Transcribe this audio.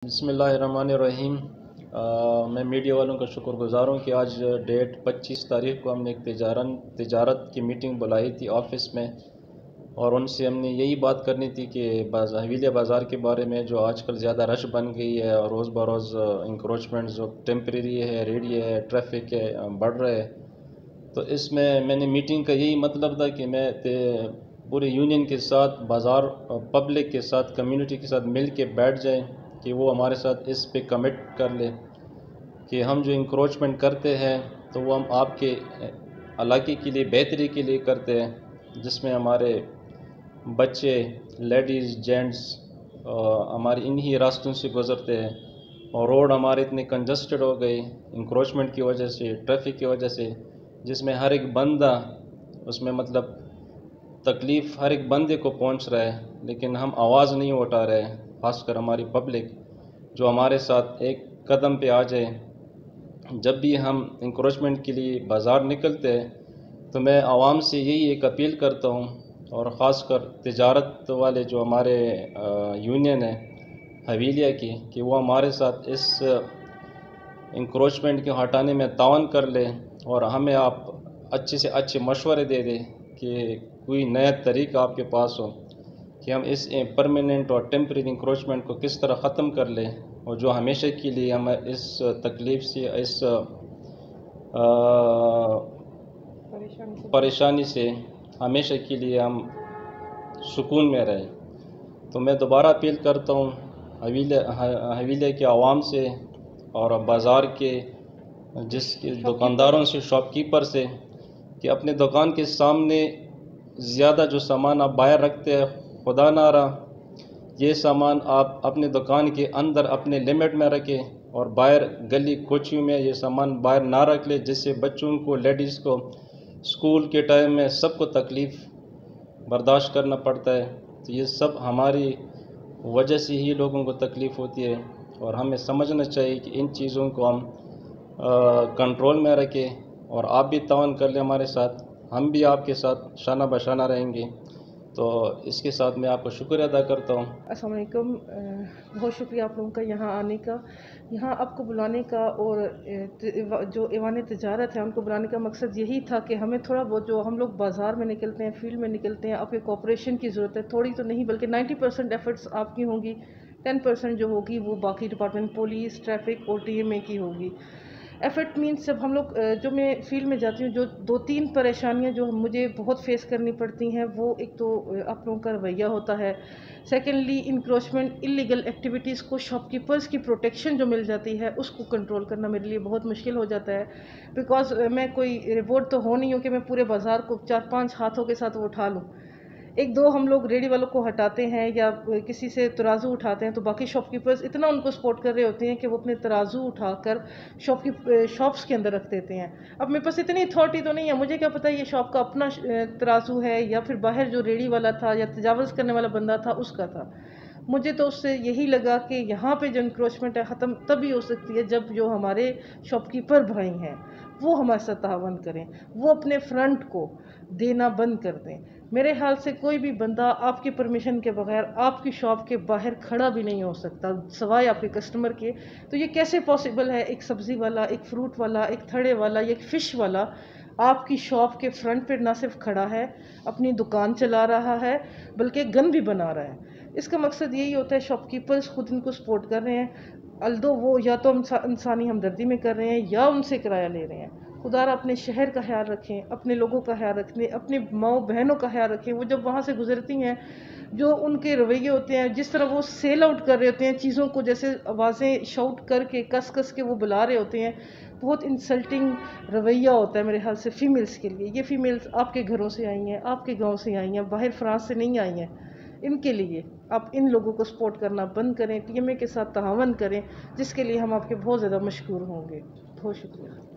بسم اللہ الرحمن الرحیم۔ میں میڈیا والوں کا شکر گزار ہوں کہ آج ڈیٹ 25 تاریخ کو ہم نے ایک تجارت کی میٹنگ بلائی تھی آفس میں، اور ان سے ہم نے یہی بات کرنی تھی کہ حویلیاں بازار کے بارے میں جو آج کل زیادہ رش بن گئی ہے اور روز بروز انکروچمنٹ جو ٹیمپریری ہے، ریڈی ہے، ٹریفک ہے، بڑھ رہے ہے۔ تو اس میں نے میٹنگ کا یہی مطلب تھا کہ میں پورے یونین کے ساتھ، بازار پبلک کے ساتھ، کمیونٹی کے ساتھ مل کے بیٹھ جائیں کہ وہ ہمارے ساتھ اس پہ کمٹ کر لے کہ ہم جو انکروچمنٹ کرتے ہیں تو وہ ہم آپ کے علاقے کے لیے بہتری کے لیے کرتے ہیں، جس میں ہمارے بچے، لیڈیز، جینٹس ہمارے انہی راستوں سے گزرتے ہیں، اور روڈ ہمارے اتنے کنجسٹڈ ہو گئے انکروچمنٹ کی وجہ سے، ٹریفک کی وجہ سے، جس میں ہر ایک بندہ اس میں مطلب تکلیف ہر ایک بندے کو پہنچ رہا ہے، لیکن ہم آواز نہیں اٹھا رہے ہیں، خاص کر ہماری پبلک جو ہمارے ساتھ ایک قدم پہ آ جائے۔ جب بھی ہم انکروچمنٹ کے لیے بازار نکلتے ہیں تو میں عوام سے یہی ایک اپیل کرتا ہوں، اور خاص کر تجارت والے جو ہمارے یونین ہے حویلیاں کی، کہ وہ ہمارے ساتھ اس انکروچمنٹ کے ہٹانے میں تعاون کر لیں، اور ہمیں آپ اچھے سے اچھے مشورے دے دیں کہ کوئی نیا طریقہ آپ کے پاس ہو کہ ہم اس پرماننٹ اور ٹیمپریری انکروچمنٹ کو کس طرح ختم کر لیں، اور جو ہمیشہ کے لیے ہم اس تکلیف سے، اس پریشانی سے ہمیشہ کے لیے ہم سکون میں رہیں۔ تو میں دوبارہ اپیل کرتا ہوں حویلیاں کے عوام سے اور بازار کے دکانداروں سے، شاپ کیپر سے، کہ اپنے دکان کے سامنے زیادہ جو سامان آپ باہر رکھتے ہیں، خدا نہ رہا یہ سامان آپ اپنے دکان کے اندر اپنے لمٹ میں رکھیں، اور باہر گلی کوچیوں میں یہ سامان باہر نہ رکھ لیں، جس سے بچوں کو، لیڈیز کو اسکول کے ٹائم میں سب کو تکلیف برداشت کرنا پڑتا ہے۔ تو یہ سب ہماری وجہ سے ہی لوگوں کو تکلیف ہوتی ہے، اور ہمیں سمجھنا چاہیے کہ ان چیزوں کو ہم کنٹرول میں رکھیں، اور آپ بھی تعاون کر لیں ہمارے ساتھ، ہم بھی آپ کے ساتھ شانہ بشانہ رہیں گے۔ تو اس کے ساتھ میں آپ کو شکریہ ادا کرتا ہوں۔ السلام علیکم، بہت شکریہ آپ لوگوں کا یہاں آنے کا، یہاں آپ کو بلانے کا، اور جو ایوان تجارت ہے ان کو بلانے کا مقصد یہی تھا کہ ہمیں تھوڑا بہت، جو ہم لوگ بازار میں نکلتے ہیں، فیلڈ میں نکلتے ہیں، آپ کے کوپریشن کی ضرورت ہے، تھوڑی تو نہیں بلکہ 90% ایفرٹس آپ کی ہوں گی، 10% جو ہوگی وہ باقی ڈپارٹمنٹ، پولیس، ٹریفک اور TMO کی ہوگی۔ ایفرٹ مینس جب ہم لوگ، جو میں فیلڈ میں جاتی ہوں، جو 2-3 پریشانیاں جو مجھے بہت فیس کرنی پڑتی ہیں، وہ ایک تو آپ لوگوں کا رویہ ہوتا ہے، سیکنڈلی انکروچمنٹ، انلیگل ایکٹیویٹیز کو، شاپ کیپرز کی پروٹیکشن جو مل جاتی ہے اس کو کنٹرول کرنا میرے لیے بہت مشکل ہو جاتا ہے، بیکاز میں کوئی رپورٹ تو ہو نہیں ہوں کہ میں پورے بازار کو 4-5 ہاتھوں کے ساتھ وہ اٹھا لوں۔ 1-2 ہم لوگ ریڈی والوں کو ہٹاتے ہیں یا کسی سے ترازو اٹھاتے ہیں، تو باقی شاپ کیپرز اتنا ان کو سپورٹ کر رہے ہوتے ہیں کہ وہ اپنے ترازو اٹھا کر شاپس کے اندر رکھ دیتے ہیں۔ اب میرے پاس اتنی اتھارٹی تو نہیں ہے، مجھے کیا پتہ یہ شاپ کا اپنا ترازو ہے یا پھر باہر جو ریڈی والا تھا یا تجاوز کرنے والا بندہ تھا اس کا تھا۔ مجھے تو اس سے یہی لگا کہ یہاں پہ جو انکروچمنٹ ہے ختم تبھی ہو سکتی ہے جب جو ہمارے شاپ کیپر بھائی ہیں وہ ہمارے ساتھ تعاون کریں، وہ اپنے فرنٹ کو دینا بند کر دیں۔ میرے خیال سے کوئی بھی بندہ آپ کی پرمیشن کے بغیر آپ کی شاپ کے باہر کھڑا بھی نہیں ہو سکتا سوائے آپ کے کسٹمر کے۔ تو یہ کیسے پاسبل ہے ایک سبزی والا، ایک فروٹ والا، ایک تھڑے والا یا ایک فش والا آپ کی شاپ کے فرنٹ پہ نہ صرف کھڑا ہے، اپنی دکان چلا رہا ہے بلکہ گن بھی بنا رہا ہے۔ اس کا مقصد یہی ہوتا ہے، شاپ کیپرز خود ان کو سپورٹ کر رہے ہیں، الدو وہ یا تو انسانی ہمدردی میں کر رہے ہیں یا ان سے کرایہ لے رہے ہیں۔ خدا را اپنے شہر کا خیال رکھیں، اپنے لوگوں کا خیال رکھیں، اپنی ماؤں بہنوں کا خیال رکھیں۔ وہ جب وہاں سے گزرتی ہیں، جو ان کے رویے ہوتے ہیں، جس طرح وہ سیل آؤٹ کر رہے ہوتے ہیں چیزوں کو، جیسے آوازیں شاؤٹ کر کے کس کس کے وہ بلا رہے ہوتے ہیں، بہت انسلٹنگ رویہ ہوتا ہے میرے خیال سے فیمیلز کے لیے۔ یہ فیمیلز آپ کے گھروں سے آئی ہیں، آپ کے گاؤں سے آئی ہیں، باہر فرانس سے نہیں آئی ہیں۔ ان کے لیے آپ ان لوگوں کو سپورٹ کرنا بند کریں، TMO کے ساتھ تعاون کریں، جس کے لیے ہم آپ کے بہت زیادہ مشکور ہوں گے۔ بہت شکریہ۔